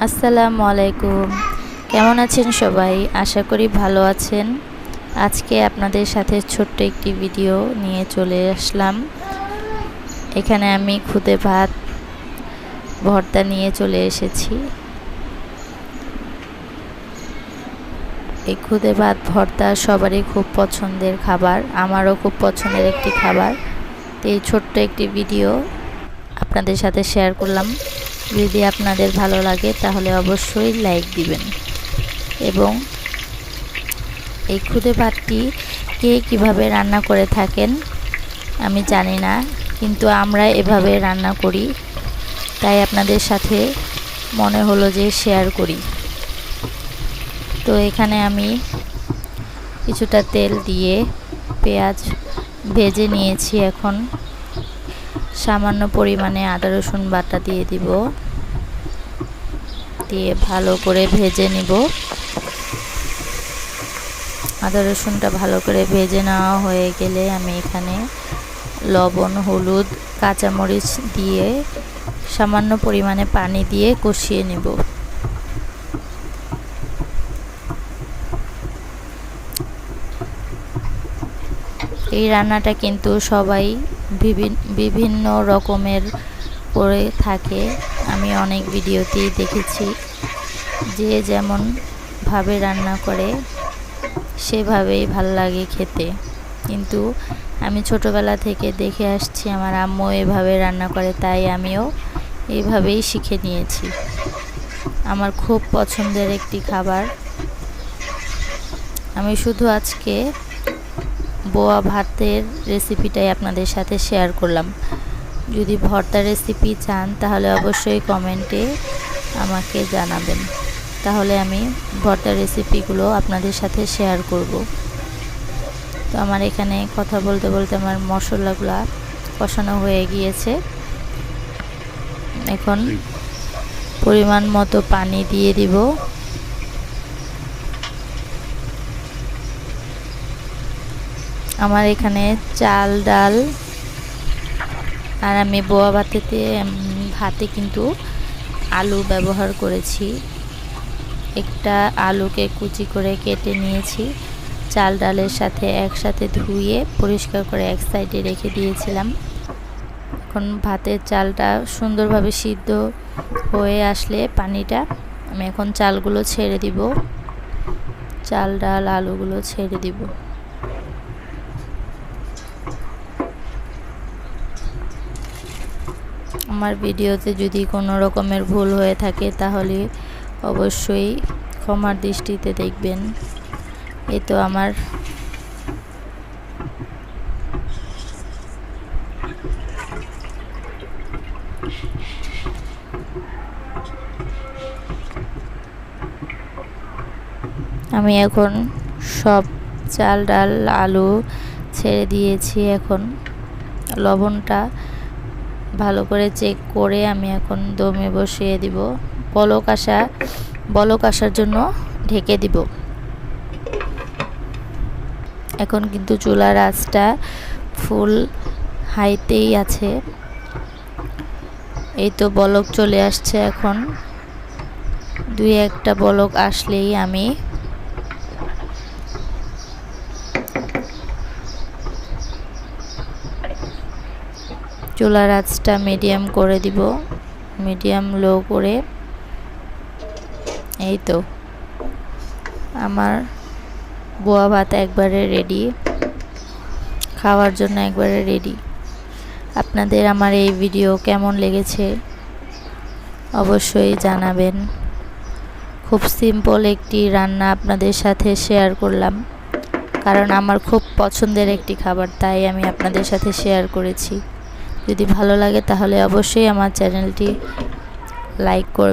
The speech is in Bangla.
আসসালামু আলাইকুম। কেমন আছেন সবাই? আশা করি ভালো আছেন। আজকে আপনাদের সাথে ছোট্ট একটি ভিডিও নিয়ে চলে আসলাম। এখানে আমি খুদে ভাত ভর্তা নিয়ে চলে এসেছি। এই খুদে ভাত ভর্তা সবারই খুব পছন্দের খাবার, আমারও খুব পছন্দের একটি খাবার। তো এই ছোট্ট একটি ভিডিও আপনাদের সাথে শেয়ার করলাম। যদি আপনাদের ভালো লাগে তাহলে অবশ্যই লাইক দিবেন। এবং এই খুদে ভাতটি কে কীভাবে রান্না করে থাকেন আমি জানি না, কিন্তু আমরা এভাবে রান্না করি, তাই আপনাদের সাথে মনে হলো যে শেয়ার করি। তো এখানে আমি কিছুটা তেল দিয়ে পেঁয়াজ ভেজে নিয়েছি। এখন সামান্য পরিমাণে আদা রসুন বাটা দিয়ে দিব, দিয়ে ভালো করে ভেজে নিব। আদা রসুনটা ভালো করে ভেজে নেওয়া হয়ে গেলে আমি এখানে লবণ, হলুদ, কাঁচামরিচ দিয়ে সামান্য পরিমাণে পানি দিয়ে কষিয়ে নেব। এই রান্নাটা কিন্তু সবাই বিভিন্ন রকমের করে থাকে। আমি অনেক ভিডিওতেই দেখেছি, যে যেমন ভাবে রান্না করে সেভাবেই ভালো লাগে খেতে। কিন্তু আমি ছোটোবেলা থেকে দেখে আসছি আমার আম্মু এভাবে রান্না করে, তাই আমিও এইভাবেই শিখে নিয়েছি। আমার খুব পছন্দের একটি খাবার। আমি শুধু আজকে বোয়া ভাতের রেসিপিটাই আপনাদের সাথে শেয়ার করলাম। যদি ভর্তার রেসিপি চান তাহলে অবশ্যই কমেন্টে আমাকে জানাবেন, তাহলে আমি ভর্তার রেসিপিগুলো আপনাদের সাথে শেয়ার করব। তো আমার এখানে কথা বলতে বলতে আমার মশলাগুলো কষানো হয়ে গিয়েছে। এখন পরিমাণ মতো পানি দিয়ে দিব। আমার এখানে চাল, ডাল আর আমি বোয়া ভাতে কিন্তু আলু ব্যবহার করেছি। একটা আলুকে কুচি করে কেটে নিয়েছি, চাল ডালের সাথে একসাথে ধুয়ে পরিষ্কার করে এক সাইডে রেখে দিয়েছিলাম। এখন ভাতের চালটা সুন্দরভাবে সিদ্ধ হয়ে আসলে পানিটা, আমি এখন চালগুলো ছেড়ে দিব, চাল ডাল আলুগুলো ছেড়ে দিব। আমার ভিডিওতে যদি কোনো রকমের ভুল হয়ে থাকে তাহলে অবশ্যই ক্ষমার দৃষ্টিতে দেখবেন। এই তো আমার আমি এখন সব চাল ডাল আলু ছেড়ে দিয়েছি। এখন লবণটা ভালো করে চেক করে আমি এখন দমে বসিয়ে দিব। বলক আসার জন্য ঢেকে দিব। এখন কিন্তু চুলার আঁচটা ফুল হাইতেই আছে। এই তো বলক চলে আসছে। এখন দুই একটা বলক আসলেই আমি চুলার আঁচটা মিডিয়াম করে দিব, মিডিয়াম লো করে। এই তো আমার বোয়া ভাত একবারে রেডি, খাওয়ার জন্য একবারে রেডি। আপনাদের আমার এই ভিডিও কেমন লেগেছে অবশ্যই জানাবেন। খুব সিম্পল একটি রান্না আপনাদের সাথে শেয়ার করলাম, কারণ আমার খুব পছন্দের একটি খাবার, তাই আমি আপনাদের সাথে শেয়ার করেছি। যদি ভালো লাগে তাহলে অবশ্যই আমার চ্যানেলটি লাইক করবেন।